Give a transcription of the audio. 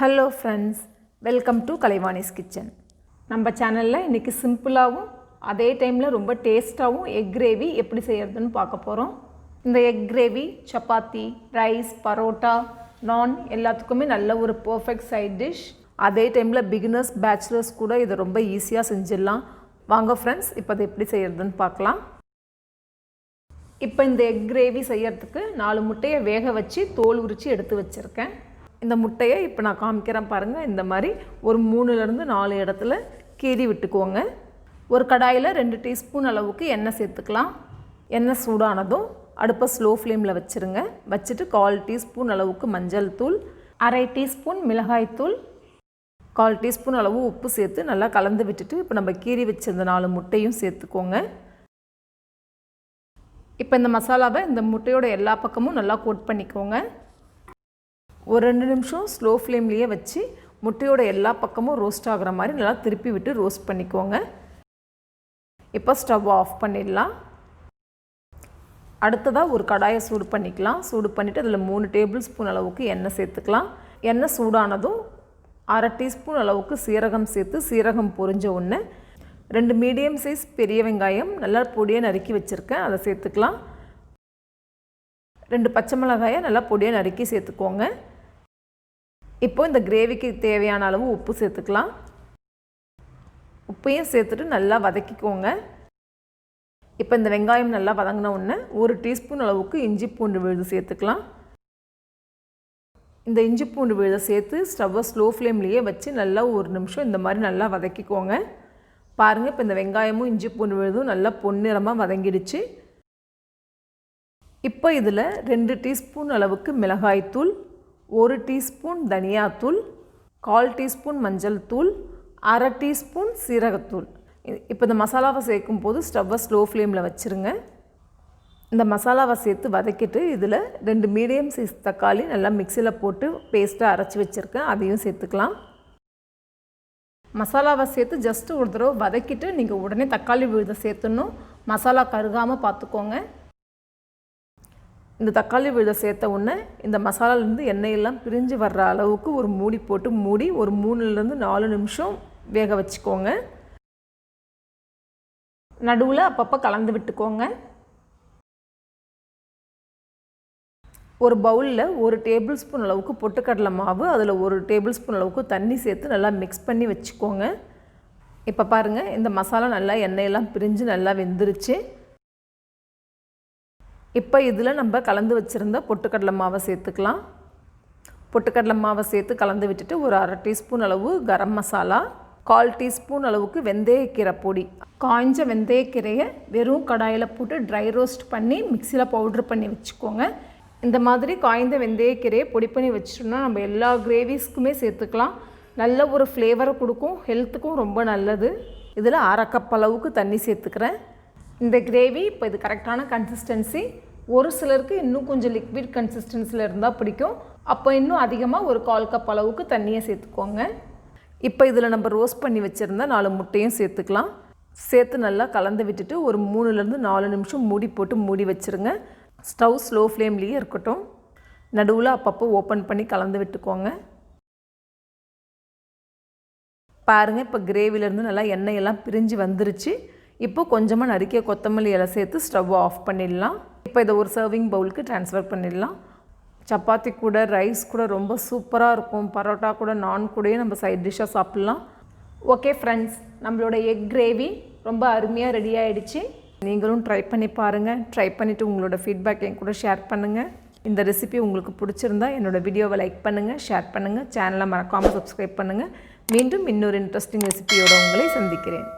Hello friends, welcome to Kalaivani's kitchen. நம்ம சேனலில் இன்றைக்கி சிம்பிளாகவும் அதே டைமில் ரொம்ப டேஸ்ட்டாகவும் எக் கிரேவி எப்படி செய்கிறதுன்னு பார்க்க போகிறோம். இந்த egg gravy chapati, rice, parotta, நான் எல்லாத்துக்குமே நல்ல ஒரு பர்ஃபெக்ட் சைட் டிஷ். அதே டைமில் பிகினர்ஸ், பேச்சுலர்ஸ் கூட இதை ரொம்ப ஈஸியாக செஞ்சிடலாம். வாங்க ஃப்ரெண்ட்ஸ், இப்போ அதை எப்படி செய்கிறதுன்னு பார்க்கலாம். இப்போ இந்த எக் கிரேவி செய்கிறதுக்கு 4 முட்டையை வேக வச்சு தோல் உரித்து எடுத்து வச்சுருக்கேன். இந்த முட்டையை இப்போ நான் காமிக்கிறேன் பாருங்கள். இந்த மாதிரி ஒரு 3லேருந்து 4 இடத்துல கீறி விட்டுக்குவோங்க. ஒரு கடாயில் 2 டீஸ்பூன் அளவுக்கு எண்ணெய் சேர்த்துக்கலாம். எண்ணெய் சூடானதும் அடுப்பை ஸ்லோ ஃப்ளேமில் வச்சுருங்க. வச்சுட்டு 1/4 டீஸ்பூன் அளவுக்கு மஞ்சள் தூள், 1/2 டீஸ்பூன் மிளகாய்த்தூள், 1/4 டீஸ்பூன் அளவு உப்பு சேர்த்து நல்லா கலந்து விட்டுட்டு இப்போ நம்ம கீறி வச்சிருந்த 4 முட்டையும் சேர்த்துக்கோங்க. இப்போ இந்த மசாலாவை இந்த முட்டையோட எல்லா பக்கமும் நல்லா கோட் பண்ணிக்கோங்க. ஒரு 2 நிமிஷம் ஸ்லோ ஃப்ளேம்லேயே வச்சு முட்டையோட எல்லா பக்கமும் ரோஸ்ட் ஆகிற மாதிரி நல்லா திருப்பி விட்டு ரோஸ்ட் பண்ணிக்கோங்க. இப்போ ஸ்டவ் ஆஃப் பண்ணிடலாம். அடுத்ததாக ஒரு கடாயை சூடு பண்ணிக்கலாம். சூடு பண்ணிவிட்டு அதில் 3 டேபிள் ஸ்பூன் அளவுக்கு எண்ணெய் சேர்த்துக்கலாம். எண்ணெய் சூடானதும் 1/2 டீஸ்பூன் அளவுக்கு சீரகம் சேர்த்து சீரகம் பொரிஞ்ச உடனே 2 மீடியம் சைஸ் பெரிய வெங்காயம் நல்லா பொடியாக நறுக்கி வச்சுருக்கேன், அதை சேர்த்துக்கலாம். 2 பச்சை மிளகாயை நல்லா பொடியாக நறுக்கி சேர்த்துக்கோங்க. இப்போ இந்த கிரேவிக்கு தேவையான அளவு உப்பு சேர்த்துக்கலாம். உப்பையும் சேர்த்துட்டு நல்லா வதக்கிக்கோங்க. இப்போ இந்த வெங்காயம் நல்லா வதங்கின உடனே 1 டீஸ்பூன் அளவுக்கு இஞ்சி பூண்டு விழுது சேர்த்துக்கலாம். இந்த இஞ்சி பூண்டு விழுதை சேர்த்து ஸ்டவ்வை ஸ்லோ ஃப்ளேம்லேயே வச்சு நல்லா 1 நிமிஷம் இந்த மாதிரி நல்லா வதக்கிக்கோங்க. பாருங்கள், இப்போ இந்த வெங்காயமும் இஞ்சி பூண்டு விழுதும் நல்லா பொன்னிறமாக வதங்கிடுச்சு. இப்போ இதில் 2 டீஸ்பூன் அளவுக்கு மிளகாய்த்தூள், 1 டீஸ்பூன் தனியாத்தூள், 1/4 டீஸ்பூன் மஞ்சள் தூள், 1/2 டீஸ்பூன் சீரகத்தூள். இப்போ இந்த மசாலாவை சேர்க்கும் போது ஸ்டவ்வை ஸ்லோ ஃப்ளேமில் வச்சுருங்க. இந்த மசாலாவை சேர்த்து வதக்கிட்டு இதில் 2 மீடியம் சைஸ் தக்காளி நல்லா மிக்சியில் போட்டு பேஸ்ட்டாக அரைச்சி வச்சுருக்கேன், அதையும் சேர்த்துக்கலாம். மசாலாவை சேர்த்து ஜஸ்ட்டு ஒரு தடவை வதக்கிட்டு நீங்கள் உடனே தக்காளி விழுதை சேர்த்துடணும். மசாலா கருகாமல் பார்த்துக்கோங்க. இந்த தக்காளி விழுதை சேர்த்த உடனே இந்த மசாலாலேருந்து எண்ணெயெல்லாம் பிரிஞ்சு வர்ற அளவுக்கு ஒரு மூடி போட்டு மூடி ஒரு 3லேருந்து 4 நிமிஷம் வேக வச்சுக்கோங்க. நடுவில் அப்பப்போ கலந்து விட்டுக்கோங்க. ஒரு பவுலில் 1 டேபிள் ஸ்பூன் அளவுக்கு பொட்டுக்கடலை மாவு, அதில் 1 டேபிள் ஸ்பூன் அளவுக்கு தண்ணி சேர்த்து நல்லா மிக்ஸ் பண்ணி வச்சுக்கோங்க. இப்போ பாருங்கள், இந்த மசாலா நல்லா எண்ணெயெல்லாம் பிரிஞ்சு நல்லா வெந்துருச்சு. இப்போ இதில் நம்ம கலந்து வச்சுருந்த பொட்டுக்கடலை மாவை சேர்த்துக்கலாம். பொட்டுக்கடலை மாவை சேர்த்து கலந்து விட்டுட்டு ஒரு 1/2 டீஸ்பூன் அளவு கரம் மசாலா, 1/4 டீஸ்பூன் அளவுக்கு வெந்தயக்கீரை பொடி, காய்ஞ்ச வெந்தயக்கீரையை வெறும் கடாயில் போட்டு ட்ரை ரோஸ்ட் பண்ணி மிக்சியில் பவுட்ரு பண்ணி வச்சுக்கோங்க. இந்த மாதிரி காய்ந்த வெந்தயக்கீரையை பொடி பண்ணி வச்சிட்டோம்னா நம்ம எல்லா கிரேவிஸ்க்குமே சேர்த்துக்கலாம். நல்ல ஒரு ஃப்ளேவரை கொடுக்கும், ஹெல்த்துக்கும் ரொம்ப நல்லது. இதில் 1/2 கப் அளவுக்கு தண்ணி சேர்த்துக்கிறேன். இந்த கிரேவி இப்போ இது கரெக்டான கன்சிஸ்டன்சி. ஒரு சிலருக்கு இன்னும் கொஞ்சம் லிக்விட் கன்சிஸ்டன்சியில் இருந்தால் பிடிக்கும். அப்போ இன்னும் அதிகமாக ஒரு 1/4 கப் அளவுக்கு தண்ணியை சேர்த்துக்கோங்க. இப்போ இதில் நம்ம ரோஸ்ட் பண்ணி வச்சுருந்தா 4 முட்டையும் சேர்த்துக்கலாம். சேர்த்து நல்லா கலந்து விட்டுட்டு ஒரு 3லேருந்து 4 நிமிஷம் மூடி போட்டு மூடி வச்சுருங்க. ஸ்டவ் ஸ்லோ ஃப்ளேம்லேயே இருக்கட்டும். நடுவில் அப்பப்போ ஓப்பன் பண்ணி கலந்து விட்டுக்கோங்க. பாருங்கள், இப்போ கிரேவிலேருந்து நல்லா எண்ணெயெல்லாம் பிரிஞ்சு வந்துருச்சு. இப்போ கொஞ்சமாக நறுக்கிய கொத்தமல்லி இலை சேர்த்து ஸ்டவ் ஆஃப் பண்ணிடலாம். இப்போ இதை ஒரு சர்விங் பவுலுக்கு ட்ரான்ஸ்ஃபர் பண்ணிடலாம். சப்பாத்தி கூட, ரைஸ் கூட ரொம்ப சூப்பராக இருக்கும். பரோட்டா கூட, நான் கூடயே நம்ம சைட் டிஷ்ஷாக சாப்பிட்லாம். ஓகே ஃப்ரெண்ட்ஸ், நம்மளோட எக் கிரேவி ரொம்ப அருமையாக ரெடி ஆகிடுச்சு. நீங்களும் ட்ரை பண்ணி பாருங்கள். ட்ரை பண்ணிவிட்டு உங்களோட ஃபீட்பேக் என் கூட ஷேர் பண்ணுங்கள். இந்த ரெசிபி உங்களுக்கு பிடிச்சிருந்தா என்னோடய வீடியோவை லைக் பண்ணுங்கள், ஷேர் பண்ணுங்கள், சேனலை மறக்காமல் சப்ஸ்கிரைப் பண்ணுங்கள். மீண்டும் இன்னொரு இன்ட்ரெஸ்டிங் ரெசிபியோடு உங்களை சந்திக்கிறேன்.